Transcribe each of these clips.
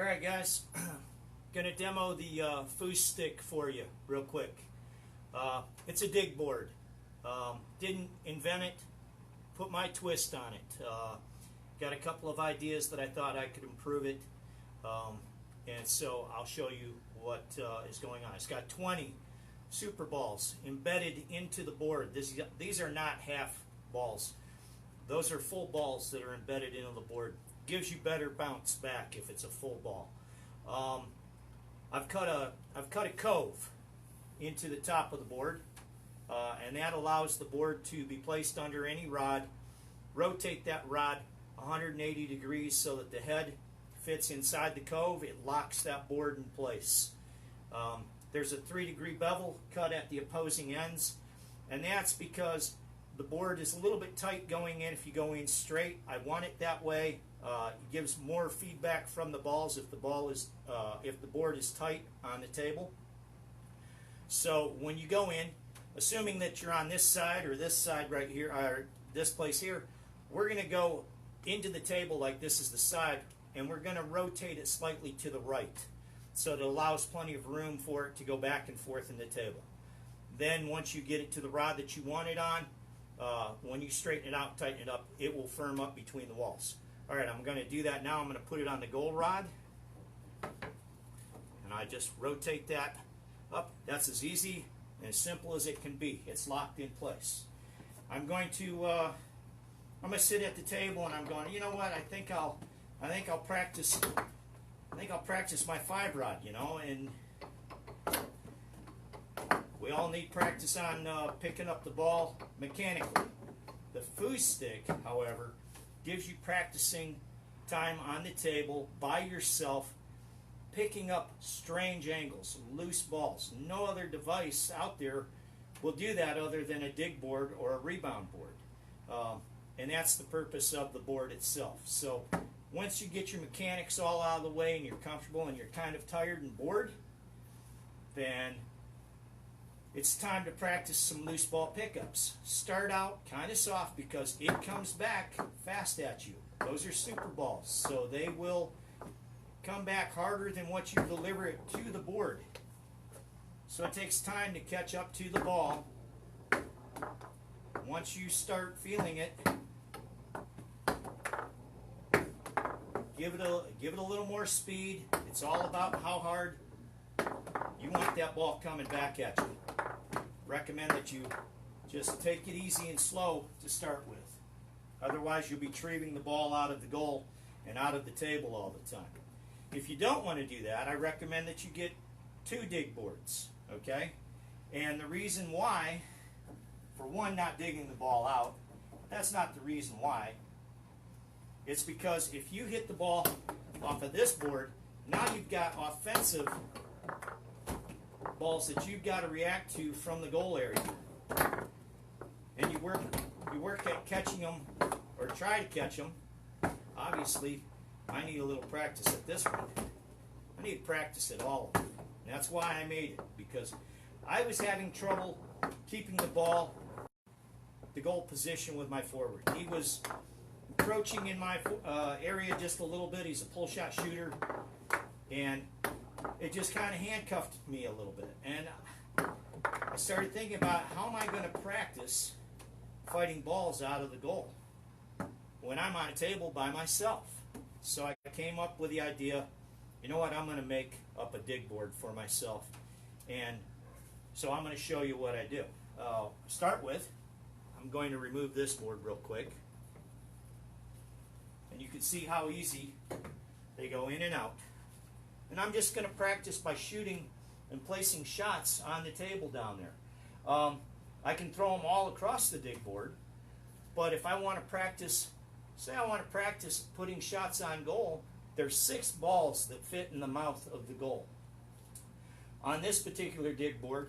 Alright guys, going to demo the FoosStick for you real quick. It's a DigBoard. Didn't invent it, put my twist on it. Got a couple of ideas that I thought I could improve it, and so I'll show you what is going on. It's got 20 super balls embedded into the board. These are not half balls. Those are full balls that are embedded into the board. Gives you better bounce back if it's a full ball. I've cut a cove into the top of the board, and that allows the board to be placed under any rod. Rotate that rod 180 degrees so that the head fits inside the cove. It locks that board in place. There's a 3-degree bevel cut at the opposing ends, and that's because the board is a little bit tight going in. If you go in straight, I want it that way. It gives more feedback from the balls if the board is tight on the table. So when you go in, assuming that you're on this side or this side right here, or this place here, we're going to go into the table like this is the side, and we're going to rotate it slightly to the right, so it allows plenty of room for it to go back and forth in the table. Then once you get it to the rod that you want it on, when you straighten it out, tighten it up, it will firm up between the walls. Alright, I'm going to do that now. I'm going to put it on the goal rod, and I just rotate that up. That's as easy and as simple as it can be. It's locked in place. I'm going to sit at the table, and I'm going, you know what, I think I'll practice my 5-rod, you know, and we all need practice on picking up the ball mechanically. The FoosStick, however, gives you practicing time on the table by yourself, picking up strange angles, loose balls. No other device out there will do that other than a DigBoard or a rebound board. And that's the purpose of the board itself. So once you get your mechanics all out of the way and you're comfortable and you're kind of tired and bored, then it's time to practice some loose ball pickups. Start out kind of soft because it comes back fast at you. Those are super balls, so they will come back harder than what you deliver it to the board. So it takes time to catch up to the ball. Once you start feeling it, give it a little more speed. It's all about how hard you want that ball coming back at you. Recommend that you just take it easy and slow to start with. Otherwise, you'll be retrieving the ball out of the goal and out of the table all the time. If you don't want to do that, I recommend that you get 2 DigBoards, okay? And the reason why, for one, not digging the ball out, that's not the reason why. It's because if you hit the ball off of this board, now you've got offensive balls that you've got to react to from the goal area, and you work at catching them, or try to catch them. Obviously, I need a little practice at this one. I need practice at all of them. And that's why I made it, because I was having trouble keeping the ball the goal position with my forward. He was encroaching in my area just a little bit. He's a pull shot shooter, and it just kind of handcuffed me a little bit. And I started thinking about, how am I going to practice fighting balls out of the goal when I'm on a table by myself? So I came up with the idea, you know what, I'm going to make up a DigBoard for myself. And so I'm going to show you what I do. Start with, I'm going to remove this board real quick. And you can see how easy they go in and out. And I'm just going to practice by shooting and placing shots on the table down there. I can throw them all across the DigBoard, but if I want to practice, say I want to practice putting shots on goal, there's 6 balls that fit in the mouth of the goal. On this particular DigBoard,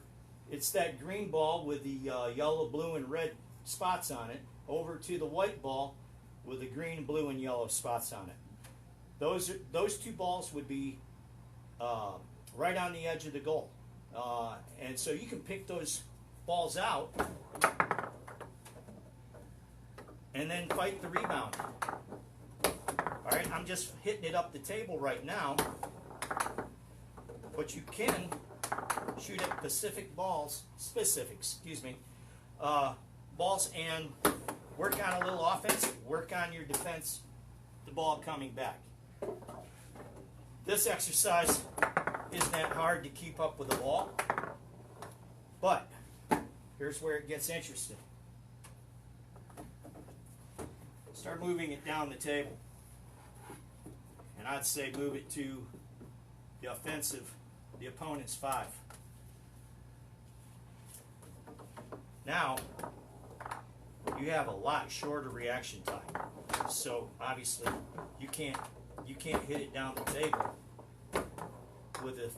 it's that green ball with the yellow, blue, and red spots on it, over to the white ball with the green, blue, and yellow spots on it. Those 2 balls would be right on the edge of the goal. And so you can pick those balls out and then fight the rebound. Alright, I'm just hitting it up the table right now, but you can shoot at balls and work on a little offense, work on your defense, the ball coming back. This exercise isn't that hard to keep up with the ball, but here's where it gets interesting. Start moving it down the table, and I'd say move it to the offensive, the opponent's 5. Now you have a lot shorter reaction time, so obviously you can't hit it down the table with the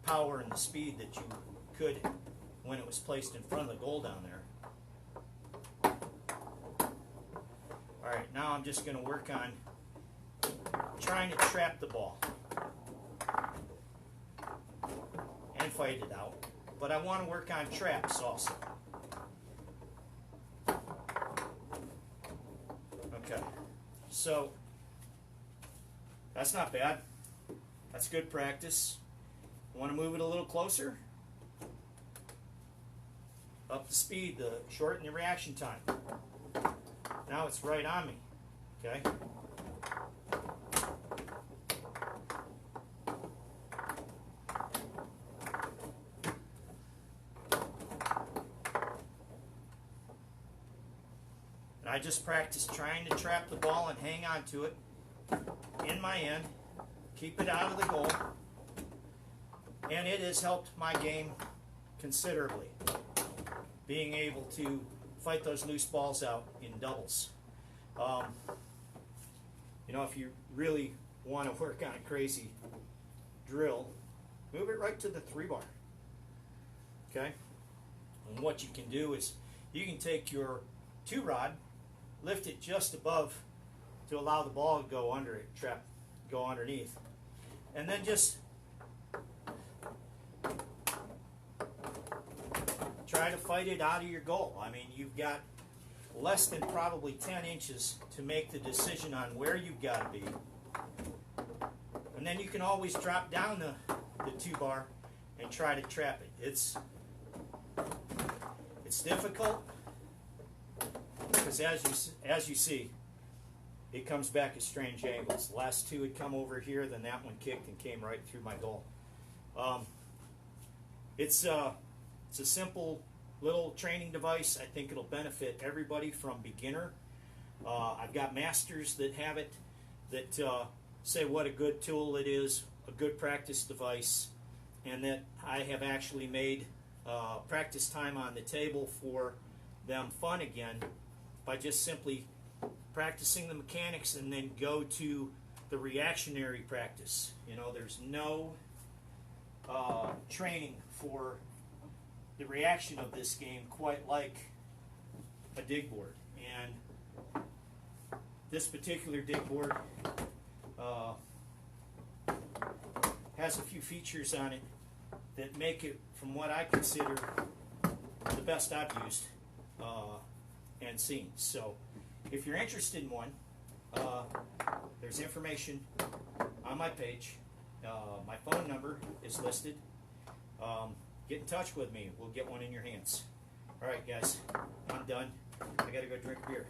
power and the speed that you could when it was placed in front of the goal down there. Alright, now I'm just going to work on trying to trap the ball and fight it out, but I want to work on traps also. Okay, so that's not bad. That's good practice. Want to move it a little closer? Up the speed, shorten the reaction time. Now it's right on me. Okay? And I just practiced trying to trap the ball and hang on to it in my end, keep it out of the goal, and it has helped my game considerably, being able to fight those loose balls out in doubles. You know, if you really want to work on a crazy drill, move it right to the 3-bar. Okay? And what you can do is you can take your 2-rod, lift it just above to allow the ball to go under it, go underneath, and then just try to fight it out of your goal. I mean, you've got less than probably 10 inches to make the decision on where you've got to be, and then you can always drop down the 2-bar and try to trap it. It's difficult because as you see, it comes back at strange angles. The last 2 had come over here, then that one kicked and came right through my goal. It's a simple little training device. I think it'll benefit everybody from beginner. I've got masters that have it that say what a good tool it is, a good practice device, and that I have actually made practice time on the table for them fun again by just simply practicing the mechanics and then go to the reactionary practice. You know, there's no training for the reaction of this game quite like a DigBoard. And this particular DigBoard has a few features on it that make it, from what I consider, the best I've used and seen. So if you're interested in one, there's information on my page. My phone number is listed. Get in touch with me. We'll get one in your hands. All right, guys, I'm done. I got to go drink beer.